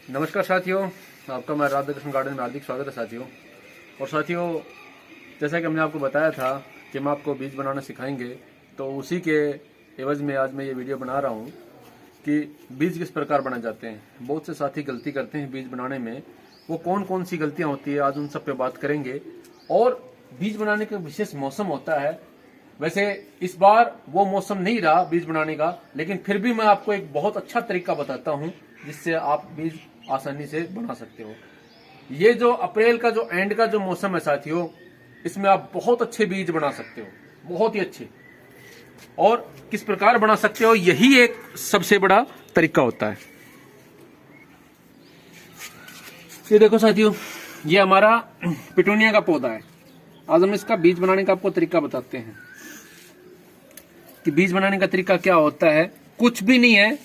नमस्कार साथियों, आपका मैं राधा कृष्ण गार्डन में हार्दिक स्वागत है साथियों। और साथियों, जैसा कि हमने आपको बताया था कि हम आपको बीज बनाना सिखाएंगे, तो उसी के एवज में आज मैं ये वीडियो बना रहा हूँ कि बीज किस प्रकार बनाए जाते हैं। बहुत से साथी गलती करते हैं बीज बनाने में, वो कौन कौन सी गलतियाँ होती है आज उन सब पे बात करेंगे। और बीज बनाने का विशेष मौसम होता है। वैसे इस बार वो मौसम नहीं रहा बीज बनाने का, लेकिन फिर भी मैं आपको एक बहुत अच्छा तरीका बताता हूँ जिससे आप बीज आसानी से बना सकते हो। ये जो अप्रैल का जो एंड का जो मौसम है साथियों, इसमें आप बहुत अच्छे बीज बना सकते हो, बहुत ही अच्छे। और किस प्रकार बना सकते हो, यही एक सबसे बड़ा तरीका होता है। ये देखो साथियों, ये हमारा पिटूनिया का पौधा है। आज हम इसका बीज बनाने का आपको तरीका बताते हैं कि बीज बनाने का तरीका क्या होता है। कुछ भी नहीं है,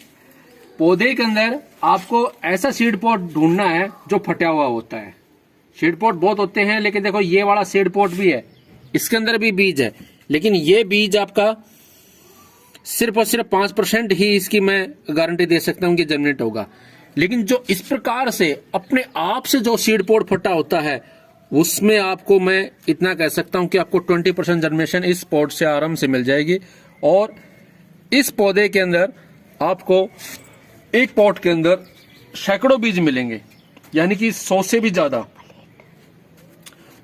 पौधे के अंदर आपको ऐसा सीड पॉट ढूंढना है जो फटा हुआ होता है। सीड पॉट बहुत होते हैं, लेकिन देखो ये वाला सीड पॉट भी है, इसके अंदर भी बीज है, लेकिन ये बीज आपका सिर्फ और सिर्फ 5% ही इसकी मैं गारंटी दे सकता हूं कि जर्मिनेट होगा। लेकिन जो इस प्रकार से अपने आप से जो सीड पॉट फटा होता है, उसमें आपको मैं इतना कह सकता हूं कि आपको 20% जर्मिनेशन इस पॉट से आराम से मिल जाएगी। और इस पौधे के अंदर आपको एक पॉट के अंदर सैकड़ों बीज मिलेंगे, यानी कि 100 से भी ज्यादा।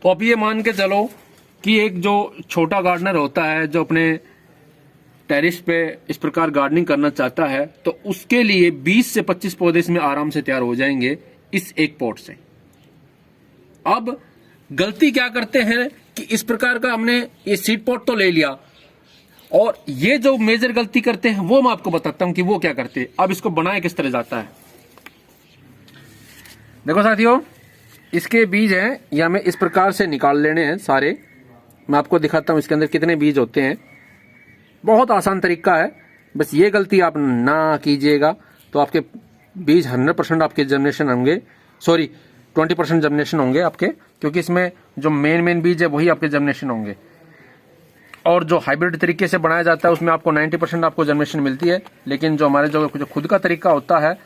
तो आप ये मान के चलो कि एक जो छोटा गार्डनर होता है, जो अपने टेरिस पे इस प्रकार गार्डनिंग करना चाहता है, तो उसके लिए 20 से 25 पौधे इसमें आराम से तैयार हो जाएंगे इस एक पॉट से। अब गलती क्या करते हैं कि इस प्रकार का हमने ये सीड पॉट तो ले लिया, और ये जो मेजर गलती करते हैं वो मैं आपको बताता हूं कि वो क्या करते हैं। अब इसको बनाया किस तरह जाता है। देखो साथियों, इसके बीज हैं, ये हमें इस प्रकार से निकाल लेने हैं सारे। मैं आपको दिखाता हूं इसके अंदर कितने बीज होते हैं। बहुत आसान तरीका है, बस ये गलती आप ना कीजिएगा तो आपके बीज 100% आपके जर्मिनेशन होंगे। सॉरी, 20% जर्मिनेशन होंगे आपके, क्योंकि इसमें जो मेन बीज है वही आपके जर्मिनेशन होंगे। और जो हाइब्रिड तरीके से बनाया जाता है उसमें आपको 90% आपको जर्मिनेशन मिलती है, लेकिन जो हमारे जो खुद का तरीका होता है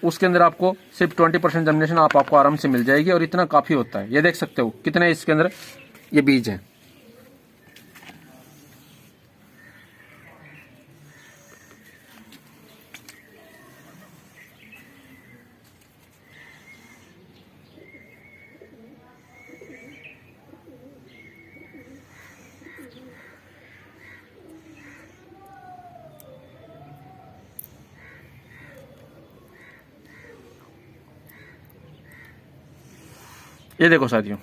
उसके अंदर आपको सिर्फ 20% जर्मिनेशन आपको आराम से मिल जाएगी, और इतना काफी होता है। ये देख सकते हो कितने इसके अंदर ये बीज हैं। ये देखो साथियों,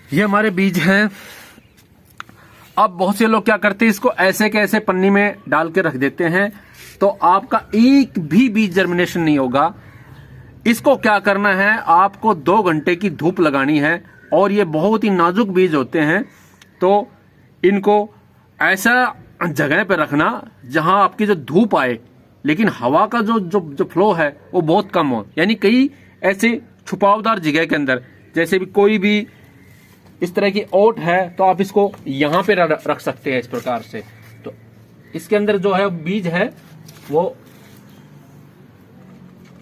ये हमारे बीज हैं। अब बहुत से लोग क्या करते हैं, इसको ऐसे के ऐसे पन्नी में डाल के रख देते हैं, तो आपका एक भी बीज जर्मिनेशन नहीं होगा। इसको क्या करना है, आपको 2 घंटे की धूप लगानी है। और ये बहुत ही नाजुक बीज होते हैं, तो इनको ऐसा जगह पे रखना जहां आपकी जो धूप आए, लेकिन हवा का जो फ्लो है वो बहुत कम हो। यानी कई ऐसे छुपावदार जगह के अंदर, जैसे भी कोई भी इस तरह की ओट है, तो आप इसको यहां पे रख सकते हैं इस प्रकार से। तो इसके अंदर जो है बीज है वो,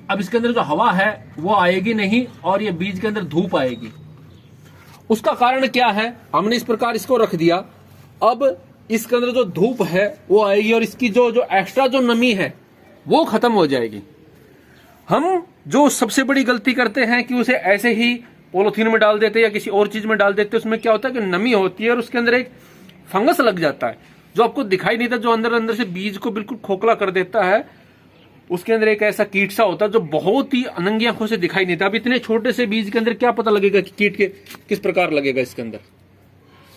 अब इसके अंदर जो हवा है वो आएगी नहीं, और ये बीज के अंदर धूप आएगी। उसका कारण क्या है, हमने इस प्रकार इसको रख दिया। अब इसके अंदर जो धूप है वो आएगी, और इसकी जो एक्स्ट्रा जो नमी है वो खत्म हो जाएगी। हम जो सबसे बड़ी गलती करते हैं कि उसे ऐसे ही पॉलिथीन में डाल देते हैं या किसी और चीज में डाल देते हैं। उसमें क्या होता है कि नमी होती है और उसके अंदर एक फंगस लग जाता है जो आपको दिखाई नहीं था, जो अंदर से बीज को बिल्कुल खोखला कर देता है। उसके अंदर एक ऐसा कीट सा होता है जो बहुत ही अनंगी आंखों से दिखाई नहीं था। अब इतने छोटे से बीज के अंदर क्या पता लगेगा कि कीट के किस प्रकार लगेगा इसके अंदर,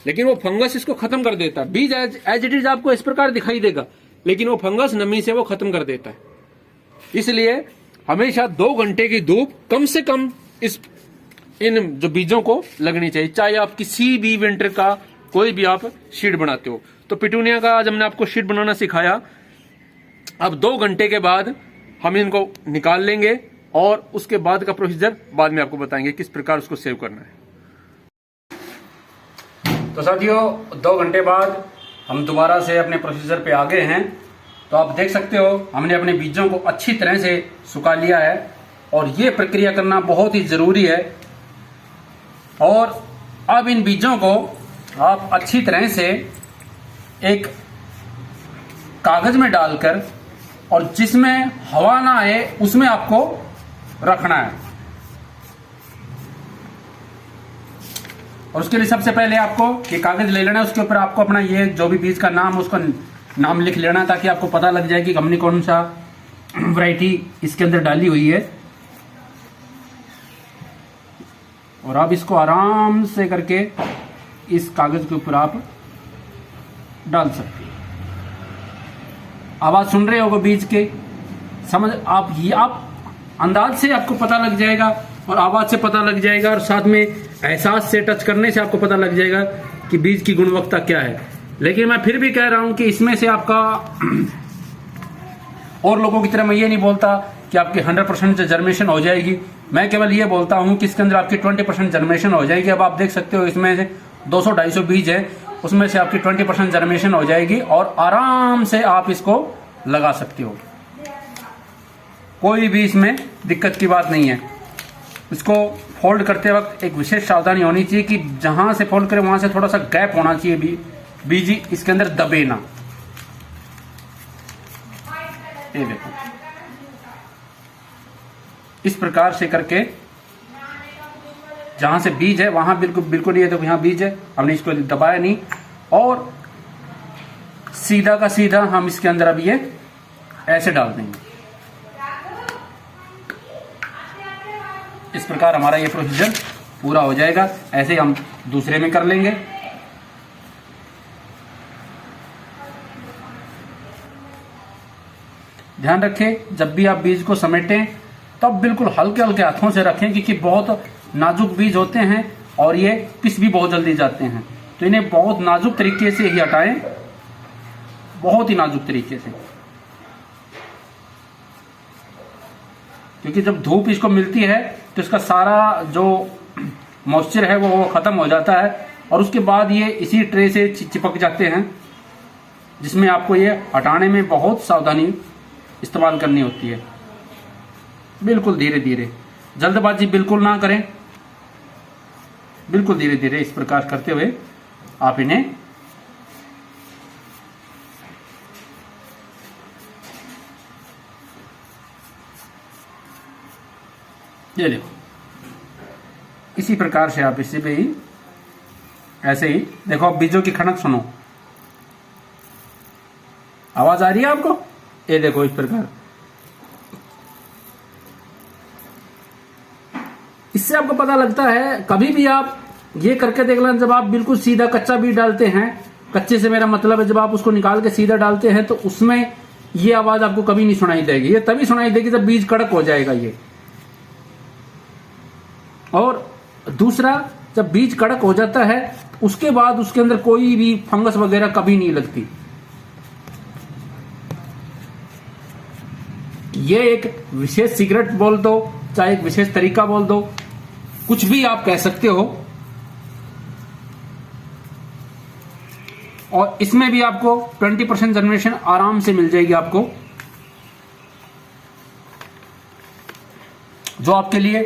लेकिन वो फंगस इसको खत्म कर देता है। बीज एज इट इज आपको इस प्रकार दिखाई देगा, लेकिन वो फंगस नमी से वो खत्म कर देता है। इसलिए हमेशा 2 घंटे की धूप कम से कम इन जो बीजों को लगनी चाहिए, चाहे आप किसी भी विंटर का कोई भी आप शीट बनाते हो। तो पिटूनिया का आज हमने आपको शीट बनाना सिखाया। अब 2 घंटे के बाद हम इनको निकाल लेंगे, और उसके बाद का प्रोसीजर बाद में आपको बताएंगे किस प्रकार उसको सेव करना है। तो साथियों, 2 घंटे बाद हम दोबारा से अपने प्रोसीजर पे आ गए हैं। तो आप देख सकते हो हमने अपने बीजों को अच्छी तरह से सुखा लिया है और ये प्रक्रिया करना बहुत ही जरूरी है। और अब इन बीजों को आप अच्छी तरह से एक कागज में डालकर और जिसमें हवा ना आए उसमें आपको रखना है। और उसके लिए सबसे पहले आपको ये कागज ले लेना है, उसके ऊपर आपको अपना ये जो भी बीज का नाम है उसका नाम लिख लेना, ताकि आपको पता लग जाए कि हमने कौन सा वैरायटी इसके अंदर डाली हुई है। और आप इसको आराम से करके इस कागज के ऊपर आप डाल सकते हैं। आवाज सुन रहे होगे बीज के, समझ आप अंदाज से आपको पता लग जाएगा और आवाज से पता लग जाएगा और साथ में एहसास से टच करने से आपको पता लग जाएगा कि बीज की गुणवत्ता क्या है। लेकिन मैं फिर भी कह रहा हूं कि इसमें से आपका और लोगों की तरह मैं ये नहीं बोलता कि आपकी 100% जर्मेशन हो जाएगी। मैं केवल ये बोलता हूं कि इसके अंदर आपकी 20% जर्मेशन हो जाएगी। अब आप देख सकते हो इसमें से 200-250 बीज है, उसमें से आपकी 20% जर्मेशन हो जाएगी और आराम से आप इसको लगा सकते हो। कोई भी इसमें दिक्कत की बात नहीं है। इसको फोल्ड करते वक्त एक विशेष सावधानी होनी चाहिए कि जहां से फोल्ड करें वहां से थोड़ा सा गैप होना चाहिए, बीज इसके अंदर दबे ना। ये देखो इस प्रकार से करके जहां से बीज है वहां बिल्कुल ये देखो यहां बीज है, हमने इसको दबाया नहीं और सीधा का सीधा हम इसके अंदर अब ये ऐसे डाल देंगे। इस प्रकार हमारा ये प्रोसीजर पूरा हो जाएगा। ऐसे हम दूसरे में कर लेंगे। ध्यान रखें जब भी आप बीज को समेटें तब बिल्कुल हल्के हल्के हाथों से रखें, क्योंकि बहुत नाजुक बीज होते हैं और ये पिस भी बहुत जल्दी जाते हैं। तो इन्हें बहुत नाजुक तरीके से ही हटाएं, बहुत ही नाजुक तरीके से, क्योंकि जब धूप इसको मिलती है तो इसका सारा जो मॉइस्चर है वो खत्म हो जाता है और उसके बाद ये इसी ट्रे से चिपक जाते हैं, जिसमें आपको ये हटाने में बहुत सावधानी इस्तेमाल करनी होती है। बिल्कुल धीरे धीरे, जल्दबाजी बिल्कुल ना करें, बिल्कुल धीरे धीरे इस प्रकार करते हुए आप इन्हें ये देखो इसी प्रकार से आप इसी पे ही ऐसे ही देखो। अब बीजों की खनक सुनो, आवाज आ रही है आपको? ये देखो इस प्रकार। इससे आपको पता लगता है, कभी भी आप ये करके देख लें, जब आप बिल्कुल सीधा कच्चा बीज डालते हैं, कच्चे से मेरा मतलब है जब आप उसको निकाल के सीधा डालते हैं तो उसमें ये आवाज आपको कभी नहीं सुनाई देगी। ये तभी सुनाई देगी जब बीज कड़क हो जाएगा ये। और दूसरा, जब बीज कड़क हो जाता है उसके बाद उसके अंदर कोई भी फंगस वगैरह कभी नहीं लगती। ये एक विशेष सीक्रेट बोल दो, चाहे एक विशेष तरीका बोल दो, कुछ भी आप कह सकते हो। और इसमें भी आपको 20% जर्मिनेशन आराम से मिल जाएगी आपको, जो आपके लिए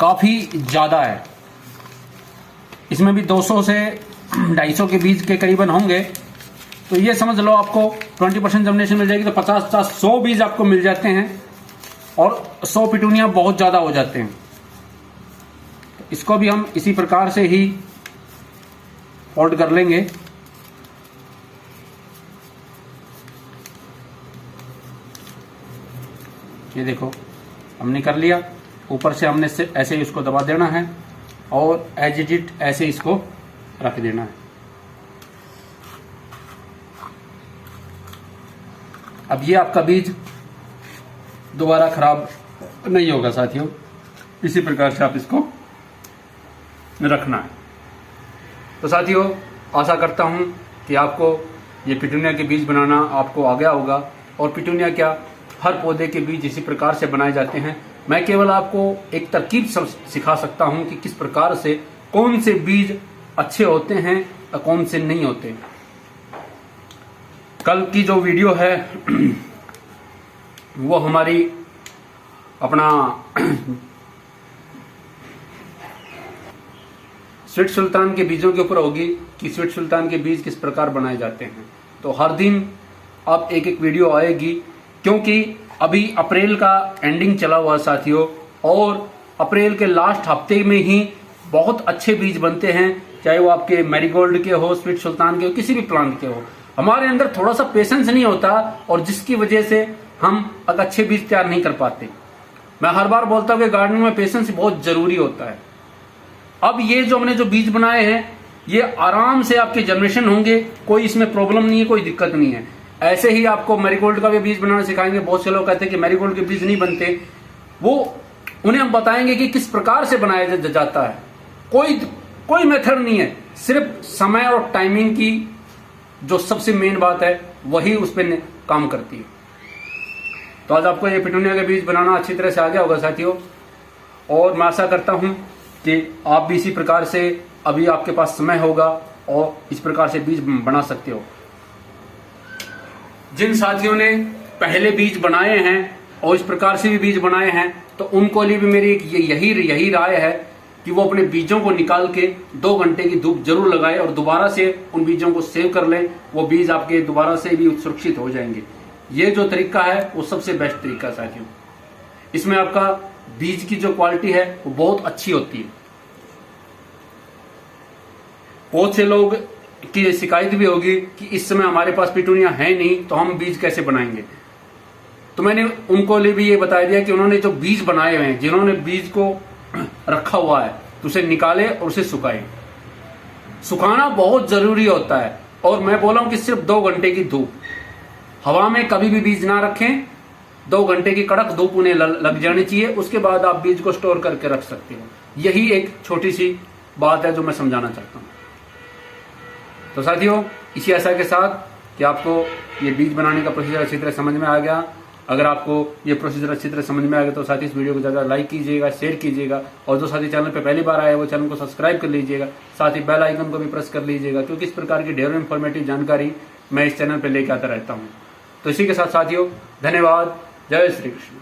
काफी ज्यादा है। इसमें भी 200 से 250 के बीज के करीबन होंगे, तो ये समझ लो आपको 20% जर्मिनेशन मिल जाएगी। तो 50-100 बीज आपको मिल जाते हैं और 100 पिटूनिया बहुत ज्यादा हो जाते हैं। तो इसको भी हम इसी प्रकार से ही फोल्ड कर लेंगे। ये देखो हमने कर लिया। ऊपर से हमने ऐसे ही उसको दबा देना है और एज इट ऐसे इसको रख देना है। अब ये आपका बीज दोबारा खराब नहीं होगा साथियों। इसी प्रकार से आप इसको रखना है। तो साथियों, आशा करता हूं कि आपको ये पिटूनिया के बीज बनाना आपको आ गया होगा। और पिटूनिया क्या, हर पौधे के बीज इसी प्रकार से बनाए जाते हैं। मैं केवल आपको एक तरकीब सिखा सकता हूं कि किस प्रकार से कौन से बीज अच्छे होते हैं और कौन से नहीं होते। कल की जो वीडियो है वो हमारी अपना स्वीट सुल्तान के बीजों के ऊपर होगी कि स्वीट सुल्तान के बीज किस प्रकार बनाए जाते हैं। तो हर दिन अब एक एक वीडियो आएगी, क्योंकि अभी अप्रैल का एंडिंग चला हुआ साथियों, और अप्रैल के लास्ट हफ्ते में ही बहुत अच्छे बीज बनते हैं, चाहे वो आपके मैरीगोल्ड के हो, स्वीट सुल्तान के हो, किसी भी प्लांट के हो। हमारे अंदर थोड़ा सा पेशेंस नहीं होता, और जिसकी वजह से हम अच्छे बीज तैयार नहीं कर पाते। मैं हर बार बोलता हूँ कि गार्डनिंग में पेशेंस बहुत जरूरी होता है। अब ये जो हमने जो बीज बनाए हैं, ये आराम से आपके जनरेशन होंगे, कोई इसमें प्रॉब्लम नहीं है, कोई दिक्कत नहीं है। ऐसे ही आपको मैरीगोल्ड का भी बीज बनाना सिखाएंगे। बहुत से लोग कहते हैं कि मैरीगोल्ड के बीज नहीं बनते, वो उन्हें हम बताएंगे कि किस प्रकार से बनाया जाता है। कोई मेथड नहीं है, सिर्फ समय और टाइमिंग की जो सबसे मेन बात है वही उस पर काम करती है। तो आज आपको ये पिटूनिया के बीज बनाना अच्छी तरह से आ गया होगा साथियों, और मैं आशा करता हूं कि आप भी इसी प्रकार से, अभी आपके पास समय होगा और इस प्रकार से बीज बना सकते हो। जिन साथियों ने पहले बीज बनाए हैं और इस प्रकार से भी बीज बनाए हैं, तो उनको लिए भी मेरी यही राय है कि वो अपने बीजों को निकाल के 2 घंटे की धूप जरूर लगाए और दोबारा से उन बीजों को सेव कर लें। वो बीज आपके दोबारा से भी सुरक्षित हो जाएंगे। ये जो तरीका है वो सबसे बेस्ट तरीका साथियों। इसमें आपका बीज की जो क्वालिटी है वो बहुत अच्छी होती है। बहुत से लोग की शिकायत भी होगी कि इस समय हमारे पास पिटूनिया है नहीं, तो हम बीज कैसे बनाएंगे। तो मैंने उनको लिए भी ये बता दिया कि उन्होंने जो बीज बनाए हुए हैं, जिन्होंने बीज को रखा हुआ है, तो उसे निकाले और उसे सुखाए। सुखाना बहुत जरूरी होता है, और मैं बोला हूं कि सिर्फ 2 घंटे की धूप, हवा में कभी भी बीज ना रखें। 2 घंटे की कड़क धूप उन्हें लग जानी चाहिए, उसके बाद आप बीज को स्टोर करके रख सकते हो। यही एक छोटी सी बात है जो मैं समझाना चाहता हूं। तो साथियों, इसी आशा के साथ कि आपको ये बीज बनाने का प्रोसीजर अच्छी तरह समझ में आ गया। अगर आपको ये प्रोसीजर अच्छी तरह समझ में आ गया तो साथ ही इस वीडियो को ज़्यादा लाइक कीजिएगा, शेयर कीजिएगा, और जो साथी चैनल पे पहली बार आए वो चैनल को सब्सक्राइब कर लीजिएगा। साथ ही बेल आइकन को भी प्रेस कर लीजिएगा, क्योंकि इस प्रकार की ढेरों इंफॉर्मेटिव जानकारी मैं इस चैनल पर लेकर आता रहता हूँ। तो इसी के साथ साथियों, धन्यवाद। जय श्री कृष्ण।